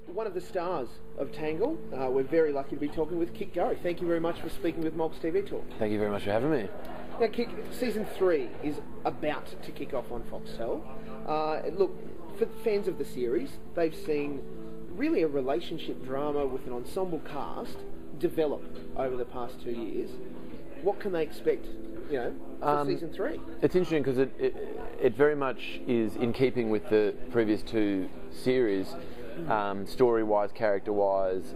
One of the stars of Tangle. We're very lucky to be talking with Kit Gurry. Thank you very much for speaking with MolksTVTalk. Thank you very much for having me. Now, Kit, season 3 is about to kick off on Foxtel. Look, for fans of the series, they've seen really a relationship drama with an ensemble cast develop over the past 2 years. What can they expect, for season 3? It's interesting because it very much is in keeping with the previous 2 series, story-wise, character-wise,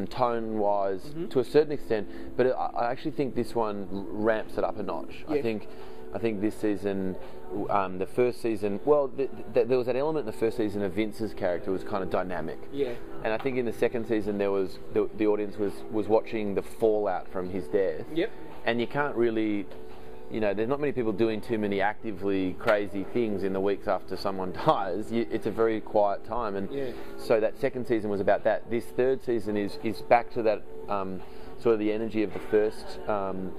tone-wise, to a certain extent. But I actually think this one ramps it up a notch. Yeah. I think this season, the first season, there was that element in the first season of Vince's character was kind of dynamic. Yeah. And I think in the second season there was the audience was watching the fallout from his death. Yep. And you can't really, there's not many people doing too many actively crazy things in the weeks after someone dies. It's a very quiet time, and so that second season was about that. This third season is back to that sort of the energy of the first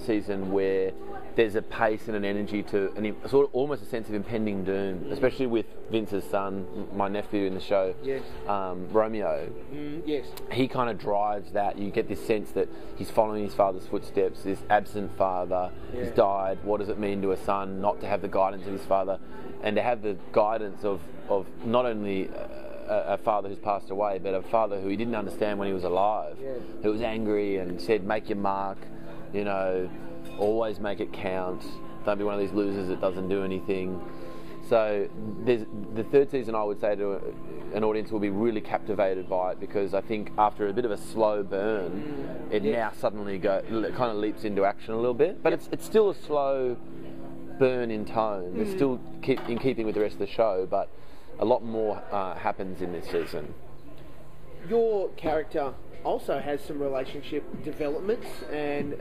season, where there's a pace and an energy to, sort of almost a sense of impending doom, especially with Vince's son, my nephew in the show, Romeo. Yes. He kind of drives that. You get this sense that he's following his father's footsteps, this absent father, he's died. What does it mean to a son not to have the guidance of his father, and to have the guidance of not only a father who's passed away, but a father who he didn't understand when he was alive, who was angry and said, make your mark, always make it count, don't be one of these losers that doesn't do anything. So the third season, I would say to an audience, will be really captivated by it, because I think after a bit of a slow burn, it now suddenly kind of leaps into action a little bit, but it's still a slow burn in tone. It's still in keeping with the rest of the show, but a lot more happens in this season. Your character also has some relationship developments, and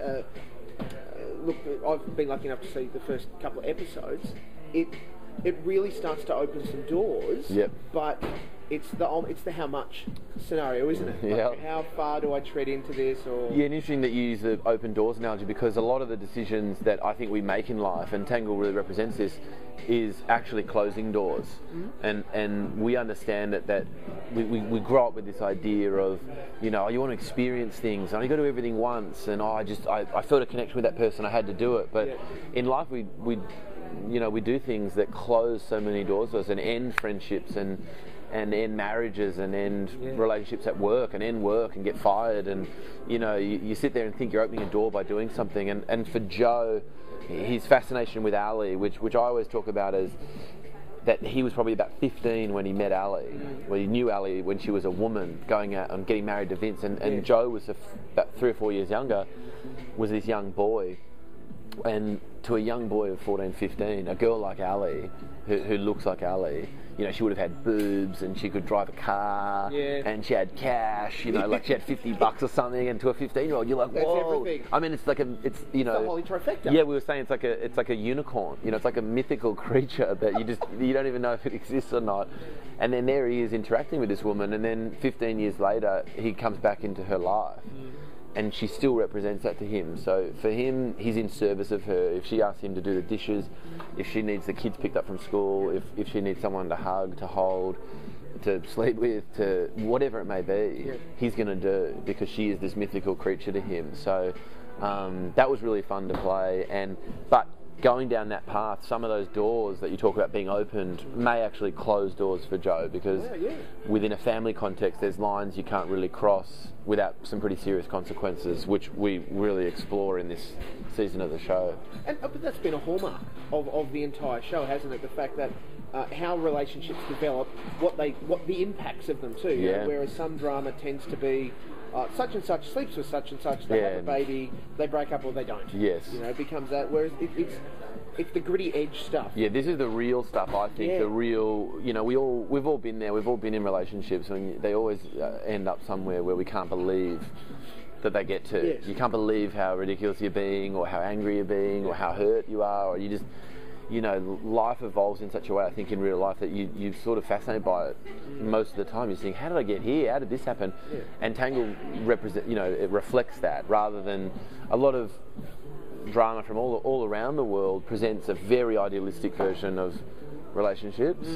look, I've been lucky enough to see the first couple of episodes. It really starts to open some doors. Yep. But it's the how much scenario, isn't it? Yeah. Like, how far do I tread into this? Or yeah, and interesting that you use the open doors analogy, because a lot of the decisions that I think we make in life, and Tangle really represents this, is actually closing doors. And we understand that we grow up with this idea of, you want to experience things, and you got to do everything once, and I felt a connection with that person, I had to do it. But in life we do things that close so many doors to us, and end friendships, and end marriages, and end relationships at work, and end work, and get fired, and you sit there and think you're opening a door by doing something. And for Joe, his fascination with Ali, which I always talk about as that he was probably about 15 when he met Ali, well, he knew Ali when she was a woman going out and getting married to Vince, and Joe was about 3 or 4 years younger, was this young boy. And to a young boy of 14, 15, a girl like Ali, who looks like Ali, she would have had boobs, and she could drive a car, and she had cash, like she had $50 or something. And to a 15-year-old, you're like, whoa! Everything. I mean, it's the holy trifecta. Yeah, we were saying it's like a unicorn. It's like a mythical creature that you don't even know if it exists or not. And then there he is interacting with this woman, and then 15 years later, he comes back into her life. And she still represents that to him. So for him, he's in service of her. If she asks him to do the dishes, if she needs the kids picked up from school, if she needs someone to hug, to hold, to sleep with, to whatever it may be, he's going to do, because she is this mythical creature to him. So that was really fun to play. But going down that path, some of those doors that you talk about being opened may actually close doors for Joe, because within a family context, there's lines you can't really cross without some pretty serious consequences, which we really explore in this season of the show. But that's been a hallmark of the entire show, hasn't it? The fact that how relationships develop, what the impacts of them too. Whereas some drama tends to be such and such sleeps with such and such, they have a baby, they break up or they don't. Yes. It becomes that. Whereas it's the gritty edge stuff. Yeah, this is the real stuff, I think. The real, we've all been there. We've all been in relationships, and they always end up somewhere where we can't believe that they get to. Yes. You can't believe how ridiculous you're being, or how angry you're being, or how hurt you are, or you just, life evolves in such a way, I think, in real life, that you're sort of fascinated by it most of the time. You're thinking, how did I get here? How did this happen? And Tangle it reflects that, rather than a lot of drama from all around the world presents a very idealistic version of relationships,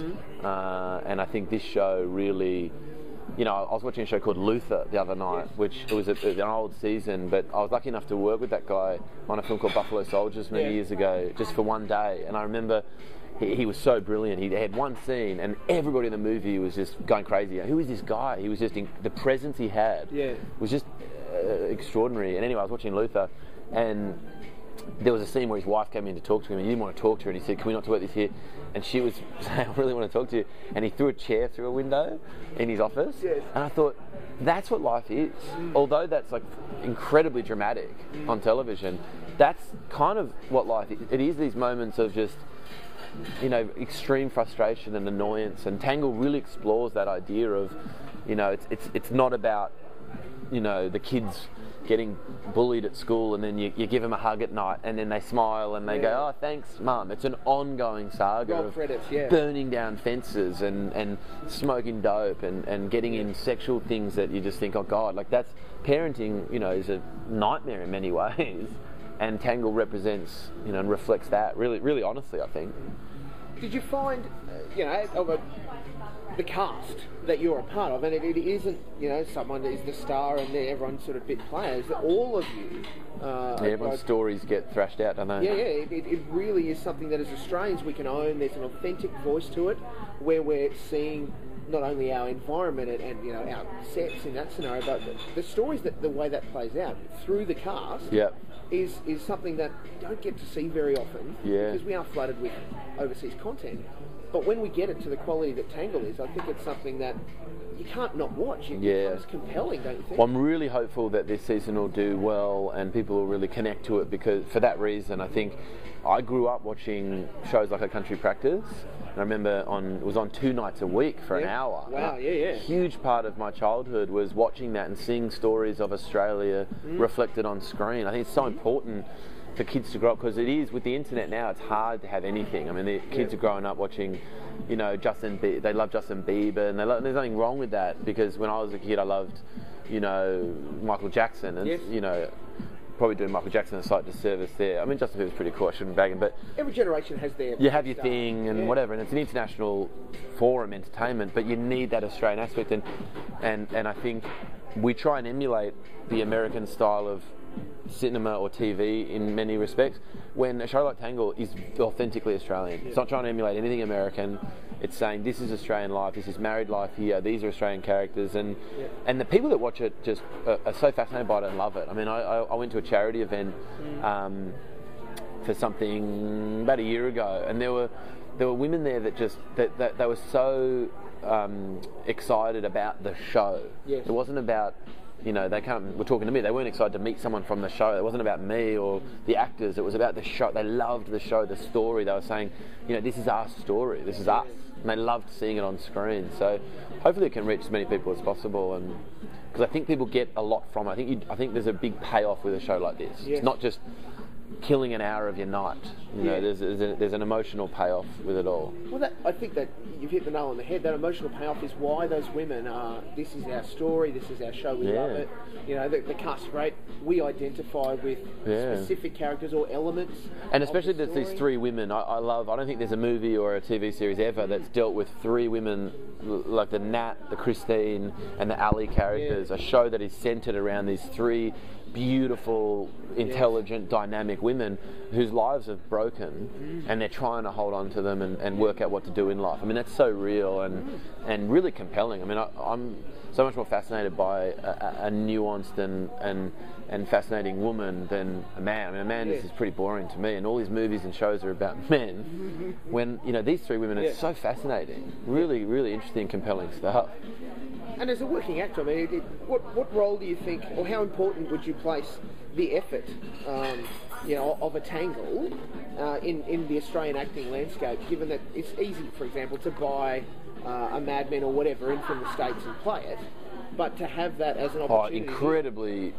and I think this show really, you know, I was watching a show called Luther the other night, which it was an old season, but I was lucky enough to work with that guy on a film called Buffalo Soldiers many years ago, just for one day, and I remember he was so brilliant. He had one scene and everybody in the movie was just going crazy. Who is this guy? He was just, the presence he had was just extraordinary. And anyway, I was watching Luther, and there was a scene where his wife came in to talk to him, and he didn't want to talk to her, and he said, "Can we not talk about this here?" And she was saying, "I really want to talk to you." And he threw a chair through a window in his office. And I thought, that's what life is. Although that's like incredibly dramatic on television, that's kind of what life is. It is these moments of just, you know, extreme frustration and annoyance. And Tangle really explores that idea of, you know, it's not about, you know, the kids getting bullied at school and then you give them a hug at night and then they smile and they go, "Oh, thanks, Mum." It's an ongoing saga of burning down fences and smoking dope and getting in sexual things that you just think, oh God, like that's parenting, you know, is a nightmare in many ways, and Tangle represents, you know, and reflects that really, really honestly, I think. Did you find, you know, of the cast that you're a part of, and it isn't, you know, someone is the star and everyone's sort of bit players, that all of you... everyone's stories get thrashed out, don't they? It really is something that as Australians we can own. There's an authentic voice to it, where we're seeing not only our environment and you know, our sets in that scenario, but the stories, that the way that plays out through the cast is something that you don't get to see very often, because we are flooded with overseas content. But when we get it to the quality that Tangle is, I think it's something that you can't not watch. It becomes compelling, don't you think? Well, I'm really hopeful that this season will do well and people will really connect to it, because for that reason, I think I grew up watching shows like A Country Practice. And I remember it was on 2 nights a week for an hour. Wow, A huge part of my childhood was watching that and seeing stories of Australia reflected on screen. I think it's so important for kids to grow up, because it is, with the internet now, it's hard to have anything. I mean, the kids are growing up watching, you know, they love Justin Bieber, and there's nothing wrong with that, because when I was a kid I loved, you know, Michael Jackson, and you know, probably doing Michael Jackson a slight disservice there. I mean, Justin Bieber's pretty cool, I shouldn't bag him, but every generation has their... You have your thing and whatever, and it's an international forum entertainment, but you need that Australian aspect, and I think we try and emulate the American style of cinema or TV in many respects, when a show like Tangle is authentically Australian. It's not trying to emulate anything American. It's saying this is Australian life, this is married life here, these are Australian characters, and the people that watch it just are so fascinated by it and love it. I mean, I went to a charity event for something about a year ago, and there were women there that just that they were so excited about the show. It wasn't about, you know, were talking to me. They weren't excited to meet someone from the show. It wasn't about me or the actors. It was about the show. They loved the show, the story. They were saying, you know, this is our story. This is us. And they loved seeing it on screen. So hopefully it can reach as many people as possible. And because I think people get a lot from it. I think there's a big payoff with a show like this. It's not just killing an hour of your night. You know, there's an emotional payoff with it all. Well, I think that you've hit the nail on the head. That emotional payoff is why those women are, this is our story, this is our show, we love it. You know, the cast is great. We identify with specific characters or elements. And especially there's these 3 women. I don't think there's a movie or a TV series ever that's dealt with 3 women, like the Nat, the Christine, and the Ali characters. A show that is centered around these 3 beautiful, intelligent, dynamic women whose lives have broken, and they're trying to hold on to them and work out what to do in life. I mean, that's so real and really compelling. I mean, I'm so much more fascinated by a nuanced and fascinating woman than a man. I mean, a man is pretty boring to me, and all these movies and shows are about men. When, you know, these 3 women are so fascinating, really, really interesting, compelling stuff. And as a working actor, I mean, what role do you think, or how important would you place the effort, you know, of a Tangle in the Australian acting landscape, given that it's easy, for example, to buy a Mad Men or whatever in from the States and play it, but to have that as an opportunity... Incredibly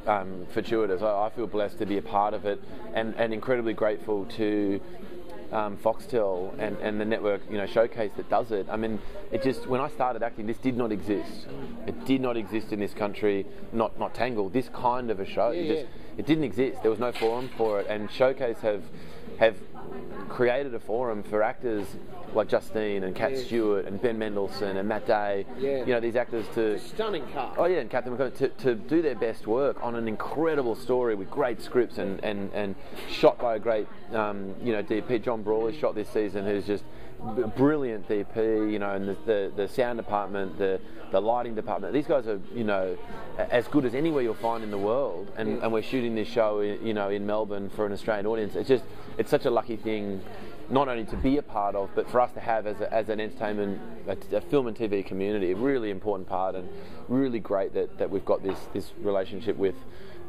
fortuitous. I feel blessed to be a part of it, and incredibly grateful to Foxtel and the network, you know, Showcase that does it. I mean, it just, when I started acting, this did not exist. It did not exist in this country. Not Tangle. This kind of a show. It didn't exist. There was no forum for it, and Showcase have created a forum for actors like Justine and Kat Stewart and Ben Mendelsohn and Matt Day, you know, these actors to... Stunning cast. Oh yeah, and Catherine McCall, to do their best work on an incredible story with great scripts and shot by a great, you know, DP. John Brawley shot this season, who's just a brilliant DP, you know, and the sound department, the lighting department. These guys are, you know, as good as anywhere you'll find in the world, and we're shooting this show, you know, in Melbourne for an Australian audience. It's such a lucky thing, not only to be a part of, but for us to have as an entertainment, a film and TV community, a really important part, and really great that we've got this relationship with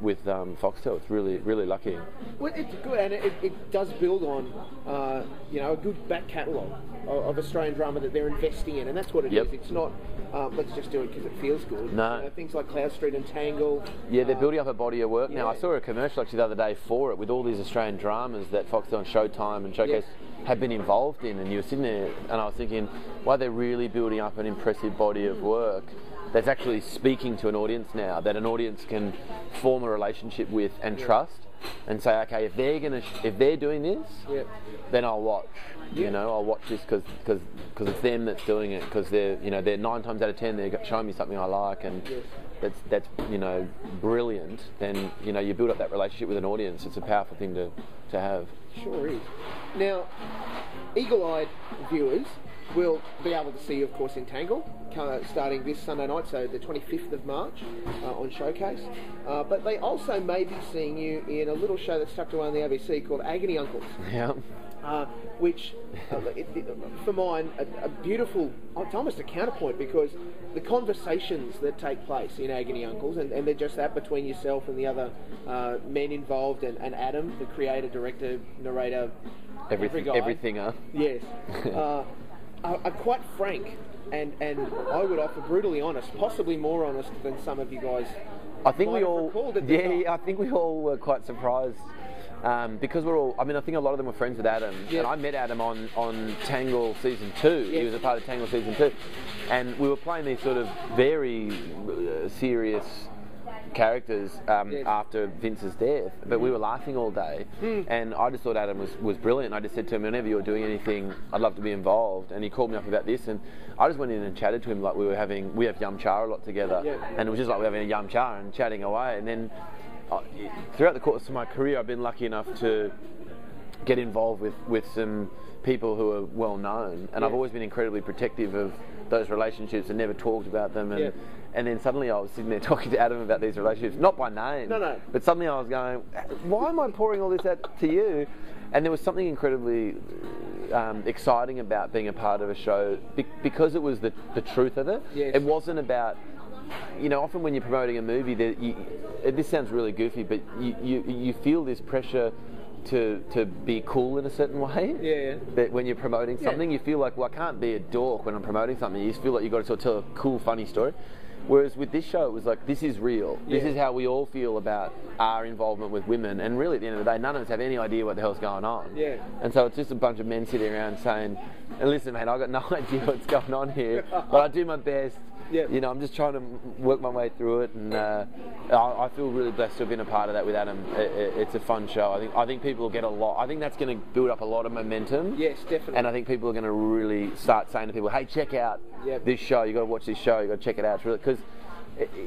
Foxtel. It's really lucky. Well, it's good, and it does build on you know, a good back catalogue of Australian drama that they're investing in, and that's what it is. It's not let's just do it because it feels good. No. You know, things like Cloud Street and Tangle. Yeah, they're building up a body of work now. I saw a commercial actually the other day for it, with all these Australian dramas that Foxtel and Showtime and Showcase have been involved in, and you were sitting there and I was thinking, why they're really building up an impressive body of work that's actually speaking to an audience now, that an audience can form a relationship with and trust, and say, okay, if they're doing this, then I'll watch. You know, I'll watch this because it's them that's doing it, because they're 9 times out of 10 they're showing me something I like, and that's you know, brilliant. Then, you know, you build up that relationship with an audience. It's a powerful thing to have. Sure is. Now, eagle-eyed viewers will be able to see you, of course, in Tangle, starting this Sunday night, so the 25th of March on Showcase. But they also may be seeing you in a little show that's tucked away on the ABC called Agony Uncles. Yeah. Which, for mine, a beautiful, it's almost a counterpoint, because the conversations that take place in Agony Uncles, and they're just that, between yourself and the other men involved, and Adam, the creator, director, narrator, everythinger. Yes. Are quite frank, and I would offer brutally honest, possibly more honest than some of you guys. I think we all, I think we all were quite surprised. Because we're all, I mean, I think a lot of them were friends with Adam, and I met Adam on Tangle season 2. He was a part of Tangle season 2, and we were playing these sort of very serious characters after Vince's death, but we were laughing all day, and I just thought Adam was brilliant. I just said to him, whenever you're doing anything, I'd love to be involved, and he called me up about this, and I just went in and chatted to him like we have yum cha a lot together, and it was just like we're having a yum cha and chatting away. And then throughout the course of my career, I've been lucky enough to get involved with some people who are well known, and I've always been incredibly protective of those relationships and never talked about them. And then suddenly I was sitting there talking to Adam about these relationships, not by name, but suddenly I was going, why am I pouring all this out to you? And there was something incredibly exciting about being a part of a show, because it was the truth of it. It wasn't about, you know, often when you're promoting a movie, this sounds really goofy, but you feel this pressure to be cool in a certain way. That when you're promoting something, you feel like, well, I can't be a dork when I'm promoting something. You just feel like you've got to sort of tell a cool, funny story. Whereas with this show, it was like, this is real. This is how we all feel about our involvement with women. And really, at the end of the day, none of us have any idea what the hell's going on. And so it's just a bunch of men sitting around saying, and listen, mate, I've got no idea what's going on here, but I do my best. You know, I'm just trying to work my way through it, and I feel really blessed to have been a part of that with Adam. It's a fun show. I think people will get a lot. I think that's going to build up a lot of momentum. Yes, definitely. And I think people are going to really start saying to people, "Hey, check out this show. You got to watch this show. You got to check it out." It's really, because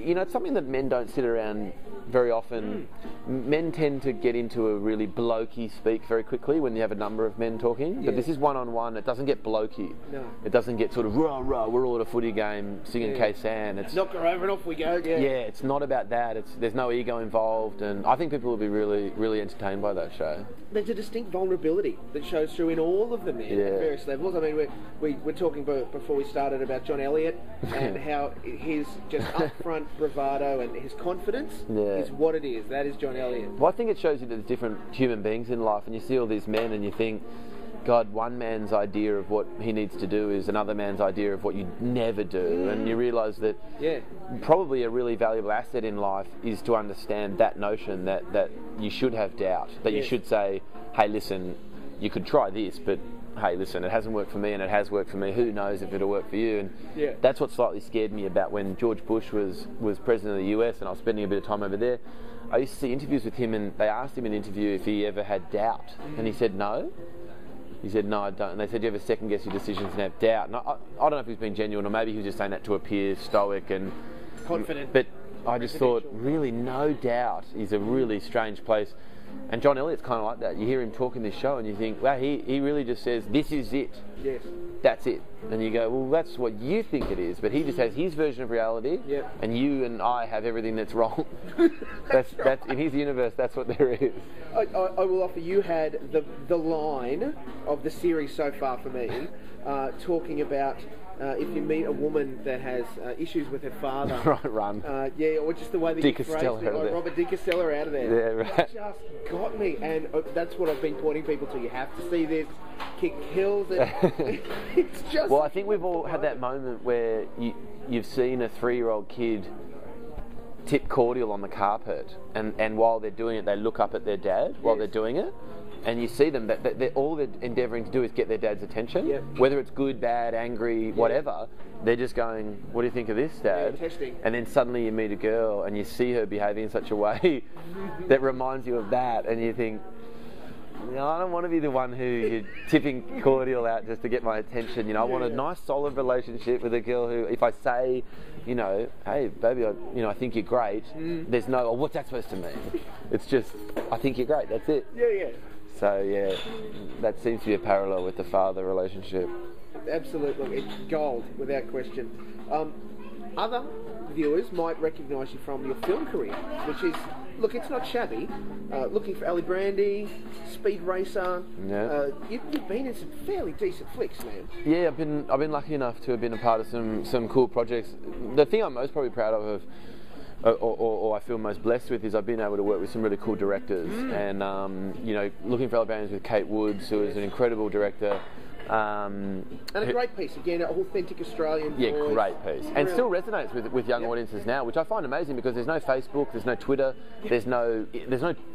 you know, it's something that men don't sit around very often. Men tend to get into a really blokey speak very quickly when you have a number of men talking. But this is one-on-one. It doesn't get blokey. No. It doesn't get sort of rah rah. We're all at a footy game singing K-San. It's knock her over and off we go. It's not about that. There's no ego involved, and I think people will be really, really entertained by that show. There's a distinct vulnerability that shows through in all of the men at various levels. I mean, we're talking before we started about John Elliott and how his just upfront bravado and his confidence is what it is. That is John Elliott. Well, I think it shows you that there's different human beings in life, and you see all these men and you think, God, one man's idea of what he needs to do is another man's idea of what you never do. And you realise that probably a really valuable asset in life is to understand that notion that you should have doubt, that you should say, hey, listen, you could try this, but hey, listen, it hasn't worked for me and it has worked for me. Who knows if it'll work for you? And that's what slightly scared me about when George Bush was president of the US and I was spending a bit of time over there. I used to see interviews with him, and they asked him in an interview if he ever had doubt, and he said no. He said, no, I don't. And they said, you ever second guess your decisions and have doubt? And I don't know if he was being genuine or maybe he was just saying that to appear stoic and confident. But I just thought, really, no doubt is a really strange place. And John Elliott's kind of like that. You hear him talk in this show and you think, wow, he really just says, this is it. Yes. That's it. And you go, well, that's what you think it is. But he just has his version of reality, and you and I have everything that's wrong. that's in his universe, that's what there is. I will offer, you had the line of the series so far for me, talking about if you meet a woman that has issues with her father, right, run. Or just the way that you phrased it, like Robert De Castella out of there. Yeah, right. It just got me, and that's what I've been pointing people to. You have to see this. Kick kills it. It's just. Well, I think we've all had that moment where you've seen a 3-year-old kid tip cordial on the carpet, and while they're doing it, they look up at their dad while they're doing it. And you see them, that they're all they're endeavouring to do is get their dad's attention. Yep. Whether it's good, bad, angry, whatever, they're just going, what do you think of this, Dad? Yeah, testing. And then suddenly you meet a girl and you see her behaving in such a way that reminds you of that, and you think, no, I don't want to be the one who you're tipping cordial out just to get my attention. I want a nice, solid relationship with a girl who, if I say, hey, baby, I think you're great, there's no, what's that supposed to mean? It's just, I think you're great, that's it. Yeah. So, that seems to be a parallel with the father relationship. Absolutely. It's gold, without question. Other viewers might recognise you from your film career, which is, look, it's not shabby. Looking for Ali Brandy, Speed Racer. Yeah. You've been in some fairly decent flicks, man. Yeah, I've been lucky enough to have been a part of some cool projects. The thing I'm most probably proud of or I feel most blessed with is I've been able to work with some really cool directors, and Looking for Alabamians with Kate Woods, who is an incredible director. And a great piece, again, an authentic Australian voice. Yeah, great piece. And still resonates with young audiences now, which I find amazing because there's no Facebook, there's no Twitter, there's no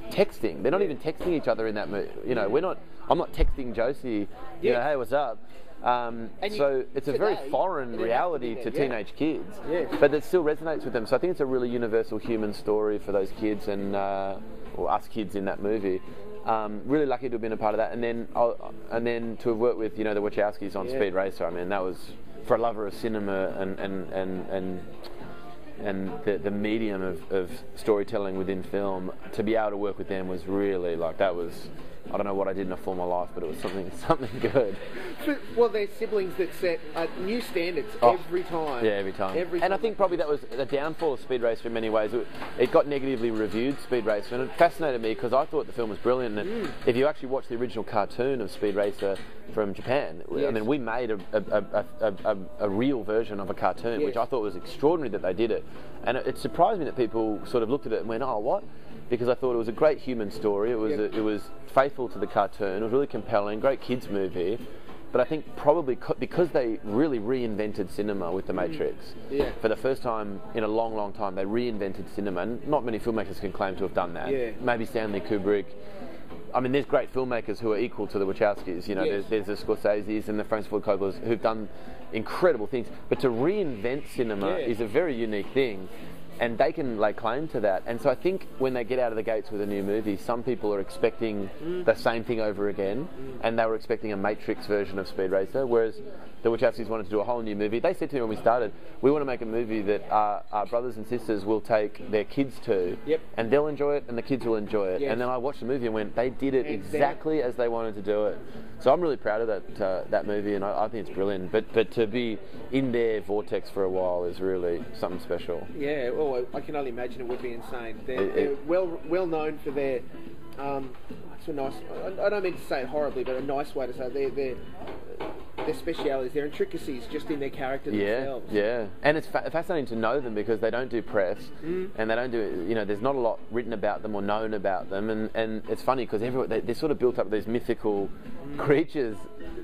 texting. They're not even texting each other in that movie. I'm not texting Josie, hey, what's up? So it's a very foreign reality to teenage kids, but it still resonates with them. So I think it's a really universal human story for those kids and or us kids in that movie. Really lucky to have been a part of that, and then to have worked with the Wachowskis on Speed Racer. I mean, that was, for a lover of cinema and the medium of storytelling within film, to be able to work with them was really that was. I don't know what I did in a former life, but it was something good. Well, they're siblings that set new standards every time. Yeah, every time. And I think probably that was the downfall of Speed Racer in many ways. It got negatively reviewed, Speed Racer, and it fascinated me because I thought the film was brilliant. And if you actually watch the original cartoon of Speed Racer from Japan, I mean, we made a real version of a cartoon, which I thought was extraordinary that they did it. And it surprised me that people sort of looked at it and went, oh, what? Because I thought it was a great human story. It was faithful to the cartoon. It was really compelling, great kids movie. But I think probably because they really reinvented cinema with The Matrix. For the first time in a long, long time, they reinvented cinema. And not many filmmakers can claim to have done that. Maybe Stanley Kubrick. I mean, there's great filmmakers who are equal to the Wachowskis. There's the Scorseses and the Francis Ford Coppolas who've done incredible things. But to reinvent cinema is a very unique thing. And they can lay claim to that. And so I think when they get out of the gates with a new movie, some people are expecting the same thing over again, and they were expecting a Matrix version of Speed Racer, whereas the Wachowskis wanted to do a whole new movie. They said to me when we started, we want to make a movie that our brothers and sisters will take their kids to, and they'll enjoy it, and the kids will enjoy it. And then I watched the movie and went, they did it exactly as they wanted to do it. So I'm really proud of that movie, and I think it's brilliant. But to be in their vortex for a while is really something special. Yeah, well, I can only imagine it would be insane. They're well known for their. It's a nice. I don't mean to say it horribly, but a nice way to say it. Their specialities, their intricacies, just in their character themselves. Yeah, and it's fascinating to know them because they don't do press, and they don't do. There's not a lot written about them or known about them, and it's funny because they're sort of built up these mythical creatures,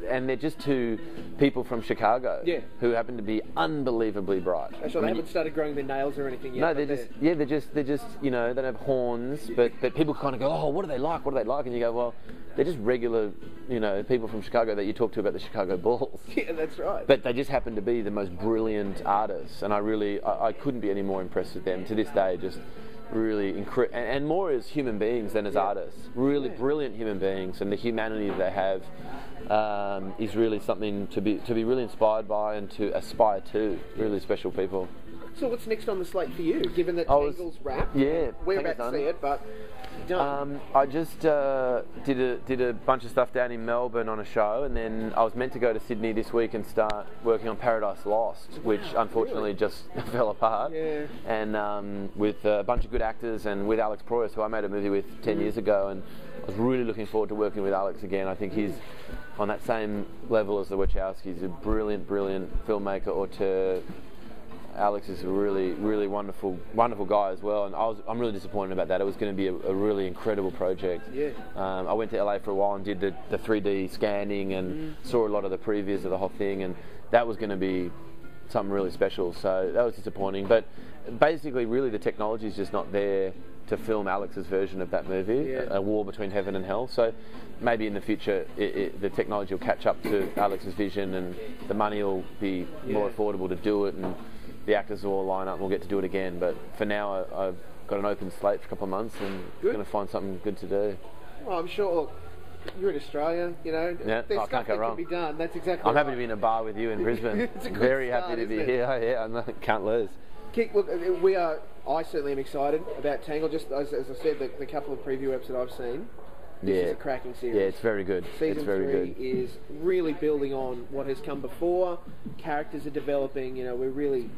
and they're just two people from Chicago who happen to be unbelievably bright. That's right. They haven't started growing their nails or anything yet. No, they're just they don't have horns, but people kind of go, oh, what are they like? What are they like? And you go, well, they're just regular, people from Chicago that you talk to about the Chicago Bulls. Yeah, that's right. But they just happen to be the most brilliant artists, and I couldn't be any more impressed with them to this day. Just really and more as human beings than as artists. Really brilliant human beings, and the humanity they have. is really something to be really inspired by and to aspire to. Really special people. So what's next on the slate for you, given that Tangle's wrapped? Yeah. We're about to see it, but done. I just did a bunch of stuff down in Melbourne on a show, and then I was meant to go to Sydney this week and start working on Paradise Lost, which unfortunately just fell apart. Yeah. And with a bunch of good actors and with Alex Proyas, who I made a movie with 10 years ago, and I was really looking forward to working with Alex again. I think he's on that same level as the Wachowskis. He's a brilliant filmmaker, auteur. Alex is a really wonderful guy as well, and I'm really disappointed about that. It was going to be a really incredible project. Yeah. I went to LA for a while and did the 3D scanning and saw a lot of the previews of the whole thing, and that was going to be something really special. So that was disappointing. But basically, really, the technology is just not there to film Alex's version of that movie, A War Between Heaven and Hell. So maybe in the future the technology will catch up to Alex's vision, and the money will be more affordable to do it, and the actors will all line up and we'll get to do it again. But for now, I've got an open slate for a couple of months, and going to find something good to do. Well, I'm sure. Look, you're in Australia, you know. Yeah, there's I stuff can't go that wrong. can be done. That's exactly. I'm happy to be in a bar with you in Brisbane. It's a good Very start, happy to be isn't it? here. Yeah, I can't lose. Kick, look, I certainly am excited about Tangle. Just as I said, the couple of preview episodes I've seen. This is a cracking series. Yeah, it's very good. Season 3 is really building on what has come before. Characters are developing. You know, we're really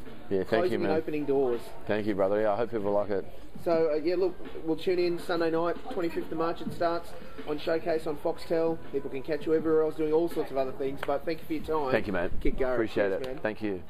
closing and opening doors. Thank you, brother. Yeah, I hope people like it. So, look, we'll tune in Sunday night, 25th of March it starts, on Showcase on Foxtel. People can catch you everywhere else doing all sorts of other things, but thank you for your time. Thank you, mate. Kick Gurry. Appreciate Thanks, it. man. Thank you.